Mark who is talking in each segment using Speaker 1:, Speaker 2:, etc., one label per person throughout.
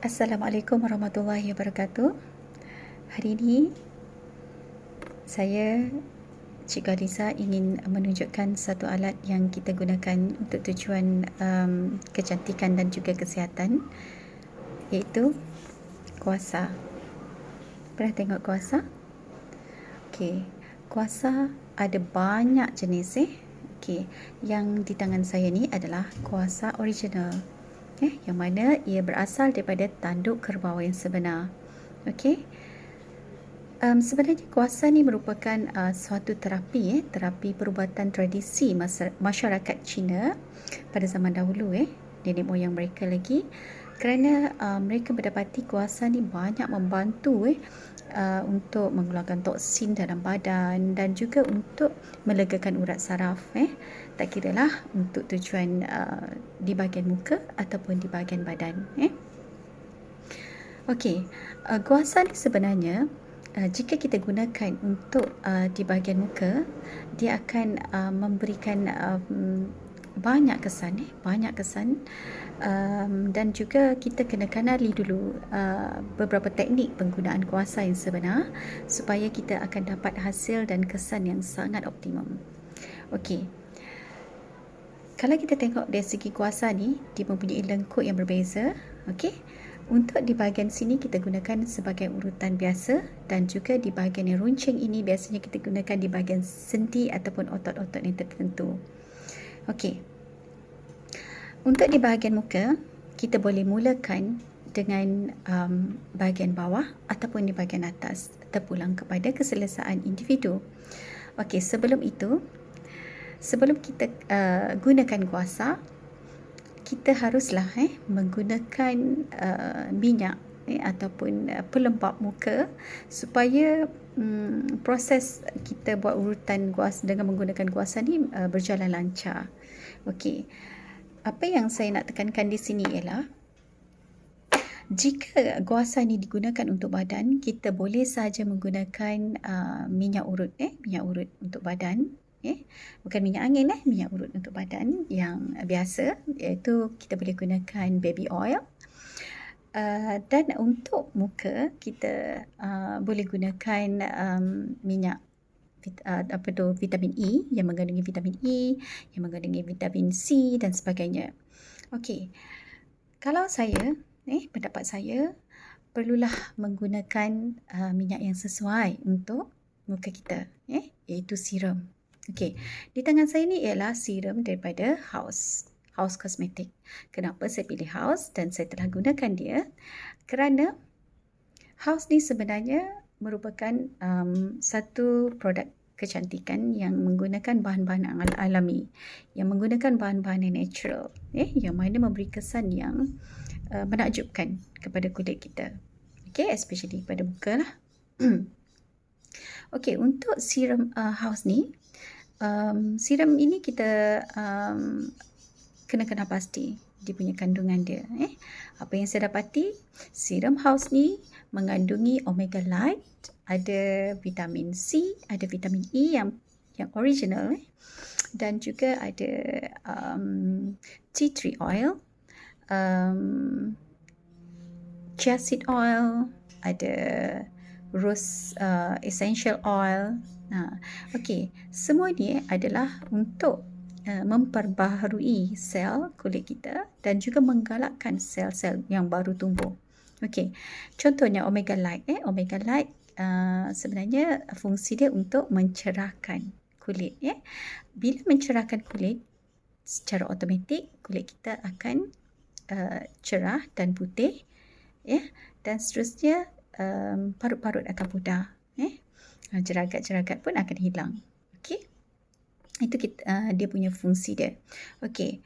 Speaker 1: Assalamualaikum warahmatullahi wabarakatuh. Hari ini saya, Cik Gadiza, ingin menunjukkan satu alat yang kita gunakan untuk tujuan kecantikan dan juga kesihatan, iaitu kuasa. Pernah tengok kuasa? Okey, kuasa ada banyak jenis. Okey, yang di tangan saya ni adalah kuasa original. Yang mana ia berasal daripada tanduk kerbau yang sebenar. Okey. Sebenarnya kuasa ni merupakan suatu terapi terapi perubatan tradisi masyarakat Cina pada zaman dahulu, nenek moyang mereka lagi, kerana mereka mendapati kuasa ni banyak membantu untuk mengeluarkan toksin dalam badan dan juga untuk melegakan urat saraf, tak kiralah untuk tujuan di bahagian muka ataupun di bahagian badan. Okey, kuasa ni sebenarnya jika kita gunakan untuk di bahagian muka, dia akan memberikan banyak kesan, dan juga kita kena kenali dulu beberapa teknik penggunaan kuasa yang sebenar supaya kita akan dapat hasil dan kesan yang sangat optimum. Okey. Kalau kita tengok dari segi kuasa ni, dia mempunyai lengkuk yang berbeza. Okey. Untuk di bahagian sini kita gunakan sebagai urutan biasa, dan juga di bahagian yang runcing ini biasanya kita gunakan di bahagian sendi ataupun otot-otot yang tertentu. Okey. Untuk di bahagian muka, kita boleh mulakan dengan bahagian bawah ataupun di bahagian atas, terpulang kepada keselesaan individu. Okey, sebelum itu, sebelum kita gunakan kuasa, kita haruslah menggunakan minyak ataupun pelembap muka supaya proses kita buat urutan kuasa dengan menggunakan kuasa ni berjalan lancar. Okey. Apa yang saya nak tekankan di sini ialah jika kuasa ni digunakan untuk badan, kita boleh saja menggunakan minyak urut untuk badan. Bukan minyak angin, minyak urut untuk badan yang biasa, iaitu kita boleh gunakan baby oil. Dan untuk muka kita boleh gunakan minyak vitamin E yang mengandungi vitamin E, yang mengandungi vitamin C dan sebagainya. Okey. Kalau saya, pendapat saya, perlulah menggunakan minyak yang sesuai untuk muka kita, iaitu serum. Okey, di tangan saya ni ialah serum daripada House Cosmetic. Kenapa saya pilih House dan saya telah gunakan dia? Kerana House ni sebenarnya merupakan satu produk kecantikan yang menggunakan bahan-bahan alami, yang menggunakan bahan-bahan yang natural, yang mana memberi kesan yang menakjubkan kepada kulit kita. Okay, especially pada muka lah. Okay, untuk serum House ni, serum ini kita kena pasti dia punya kandungan dia. Apa yang saya dapati, serum House ni mengandungi omega light, ada vitamin C, ada vitamin E yang original, dan juga ada tea tree oil, chia seed oil, ada rose essential oil. Okey, semua ni adalah untuk memperbaharui sel kulit kita dan juga menggalakkan sel-sel yang baru tumbuh. Okey, contohnya omega light. Omega light sebenarnya fungsi dia untuk mencerahkan kulit. Bila mencerahkan kulit, secara automatik kulit kita akan cerah dan putih, dan seterusnya parut-parut akan pudar, jeragat-jeragat pun akan hilang. Okey, itu dia punya fungsi dia. Okey,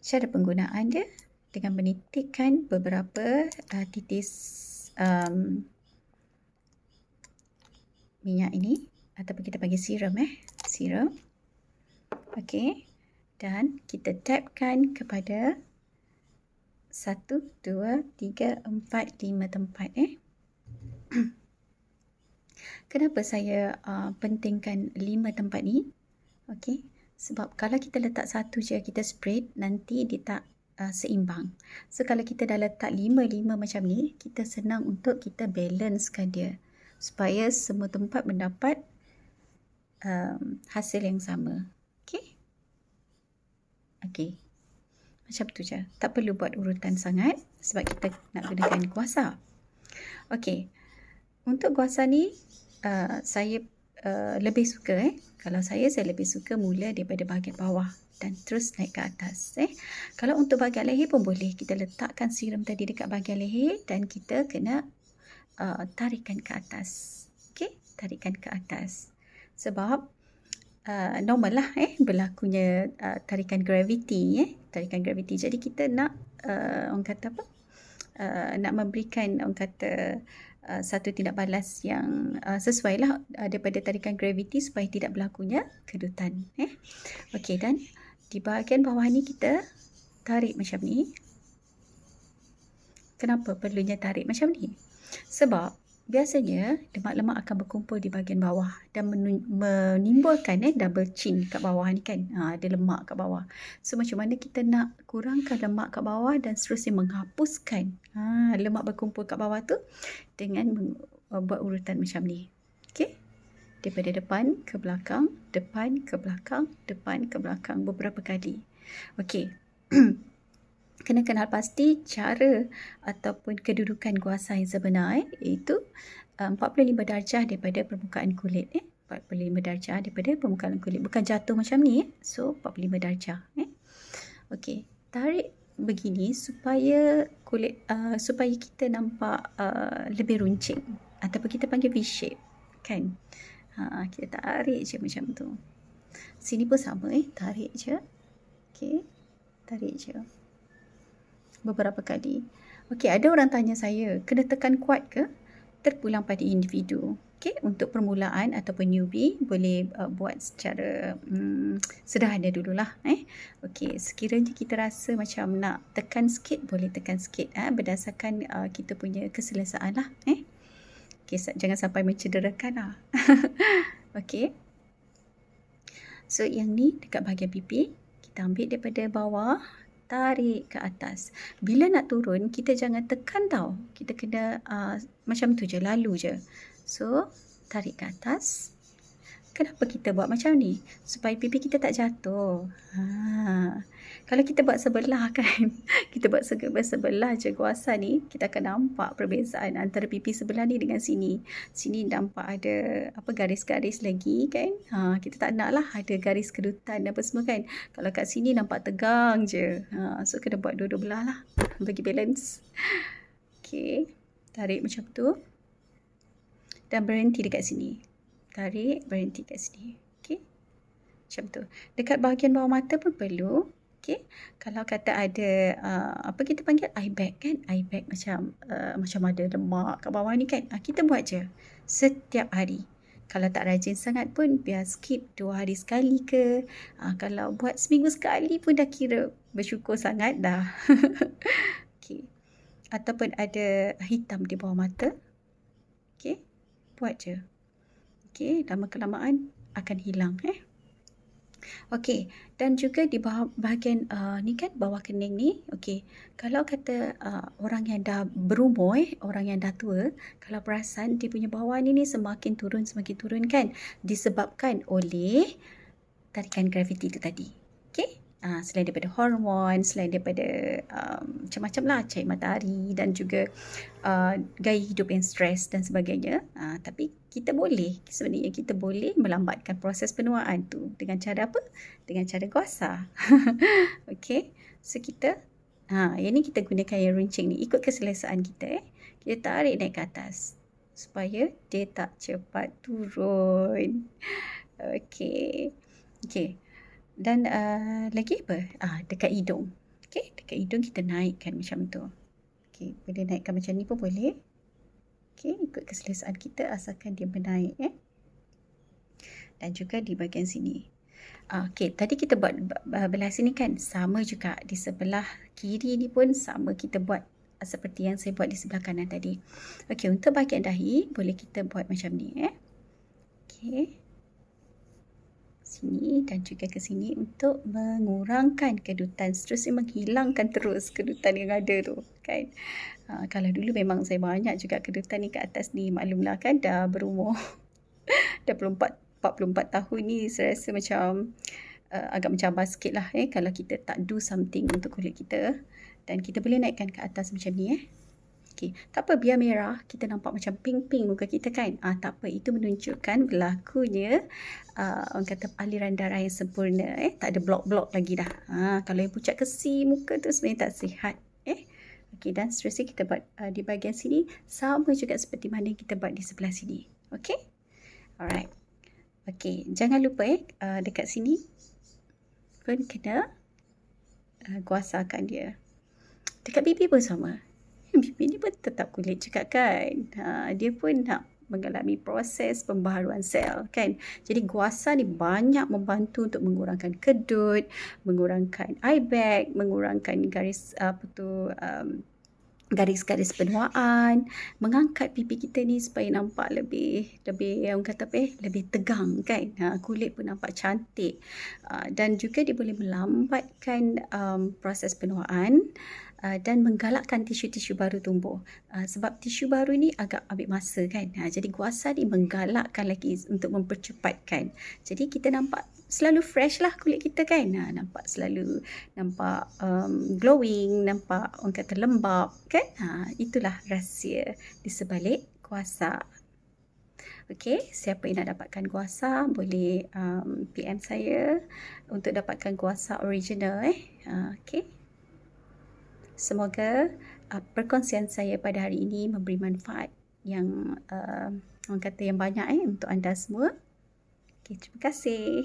Speaker 1: cara penggunaan dia dengan menitikkan beberapa titis minyak ini, ataupun kita panggil serum, serum. Okey, dan kita tapkan kepada 1, 2, 3, 4, 5 tempat. Kenapa saya pentingkan 5 tempat ni? Okey, sebab kalau kita letak satu je, kita spread, nanti dia tak seimbang. So kalau kita dah letak 5-5 macam ni, kita senang untuk kita balancekan dia supaya semua tempat mendapat hasil yang sama. Okey? Okey. Macam tu je. Tak perlu buat urutan sangat sebab kita nak gunakan kuasa. Okey. Untuk kuasa ni saya lebih suka kalau saya lebih suka mula daripada bahagian bawah dan terus naik ke atas. Kalau untuk bahagian leher pun boleh. Kita letakkan serum tadi dekat bahagian leher dan kita kena tarikan ke atas. Okey, tarikan ke atas. Sebab normal lah berlakunya tarikan graviti. Tarikan graviti. Jadi kita nak orang kata apa? Nak memberikan orang kata satu tindak balas yang sesuai lah daripada tarikan graviti supaya tidak berlakunya kedutan. Okey, dan di bahagian bawah ni kita tarik macam ni. Kenapa perlunya tarik macam ni? Sebab biasanya lemak-lemak akan berkumpul di bahagian bawah dan menimbulkan double chin kat bawah ni kan. Ada lemak kat bawah. So macam mana kita nak kurangkan lemak kat bawah dan seterusnya menghapuskan lemak berkumpul kat bawah tu dengan buat urutan macam ni. Okey? Daripada depan ke belakang, depan ke belakang, depan ke belakang beberapa kali. Okey. Kena kenal pasti cara ataupun kedudukan kuasa yang sebenar iaitu 45 darjah daripada permukaan kulit. 45 darjah daripada permukaan kulit. Bukan jatuh macam ni. So 45 darjah. Okey. Tarik begini supaya kulit supaya kita nampak lebih runcing ataupun kita panggil V-shape kan. Kita tarik je macam tu. Sini pun sama tarik je. Okey. Tarik je beberapa kali. Okey, ada orang tanya saya, kena tekan kuat ke? Terpulang pada individu. Okey, untuk permulaan ataupun newbie boleh buat secara sederhana dululah. Okey, sekiranya kita rasa macam nak tekan sikit, boleh tekan sikit berdasarkan kita punya keselesaan lah. Okey, jangan sampai mencederakan lah. Okey. So yang ni dekat bahagian pipi, kita ambil daripada bawah, tarik ke atas. Bila nak turun, kita jangan tekan tau. Kita kena macam tu je, lalu je. So, tarik ke atas. Kenapa kita buat macam ni? Supaya pipi kita tak jatuh. Kalau kita buat sebelah kan, kita buat sebelah je kuasa ni, kita akan nampak perbezaan antara pipi sebelah ni dengan sini. Sini nampak ada garis-garis lagi kan. Kita tak nak lah ada garis kedutan apa semua kan. Kalau kat sini nampak tegang je. So kena buat dua-dua belah lah bagi balance. Okay, tarik macam tu. Dan berhenti dekat sini. Tarik, berhenti kat sini. Okey. Macam tu. Dekat bahagian bawah mata pun perlu. Okey. Kalau kata ada apa kita panggil eye bag kan? Eye bag macam ada lemak kat bawah ni kan. Kita buat je setiap hari. Kalau tak rajin sangat pun biar skip 2 hari sekali ke. Kalau buat seminggu sekali pun dah kira bersyukur sangat dah. Okey. Ataupun ada hitam di bawah mata. Okey. Buat je. Okey, lama-kelamaan akan hilang. Okey, dan juga di bahagian ni kan, bawah kening ni. Okey, kalau kata orang yang dah berumur, orang yang dah tua, kalau perasan dia punya bawah ni semakin turun kan, disebabkan oleh tarikan graviti tu tadi. Okey, selain daripada hormon, selain daripada macam-macam lah, cahaya matahari dan juga gaya hidup yang stres dan sebagainya. Tapi sebenarnya kita boleh melambatkan proses penuaan tu dengan cara apa? Dengan cara kuasa. Okey, so kita yang ni kita gunakan yang runcing ni ikut keselesaan kita. Kita tarik naik ke atas supaya dia tak cepat turun. Okey. Dan lagi apa? Dekat hidung. Okey, dekat hidung kita naikkan macam tu. Okey, boleh naikkan macam ni pun boleh. Okey, ikut keselesaan kita asalkan dia menaik Dan juga di bahagian sini. Okey, tadi kita buat belah sini kan, sama juga di sebelah kiri ni pun sama kita buat seperti yang saya buat di sebelah kanan tadi. Okey, untuk bahagian dahi boleh kita buat macam ni. Okey. sini dan juga ke sini untuk mengurangkan kedutan. Seterusnya menghilangkan terus kedutan yang ada tu kan. Kalau dulu memang saya banyak juga kedutan ni kat atas ni, maklumlah kan dah berumur 44 tahun ni, saya rasa macam agak mencabar sikit lah kalau kita tak do something untuk kulit kita. Dan kita boleh naikkan ke atas macam ni Okey, tak apa biar merah, kita nampak macam pink-pink muka kita kan. Tak apa, itu menunjukkan berlakunya orang kata aliran darah yang sempurna. Tak ada blok-blok lagi dah. Kalau yang pucat kesi muka tu sebenarnya tak sihat. Okey, dan seterusnya kita buat di bahagian sini sama juga seperti mana yang kita buat di sebelah sini. Okey? Alright. Okey, jangan lupa dekat sini pun kena kuasakan dia. Dekat pipi pun sama. Pipi ni pun tetap kulit juga kan. Dia pun nak mengalami proses pembaharuan sel kan. Jadi guasa ni banyak membantu untuk mengurangkan kedut, mengurangkan eye bag, mengurangkan garis-garis penuaan, mengangkat pipi kita ni supaya nampak lebih orang kata lebih tegang kan. Kulit pun nampak cantik. Dan juga dia boleh melambatkan proses penuaan dan menggalakkan tisu-tisu baru tumbuh. Sebab tisu baru ni agak ambil masa kan. Jadi guasa ni menggalakkan lagi untuk mempercepatkan. Jadi kita nampak selalu fresh lah kulit kita kan. Nampak selalu glowing, nampak orang kata lembap kan. Itulah rahsia di sebalik guasa. Okey, siapa yang nak dapatkan guasa boleh PM saya untuk dapatkan guasa original okey. Semoga perkongsian saya pada hari ini memberi manfaat yang orang kata yang banyak untuk anda semua. Okey, terima kasih.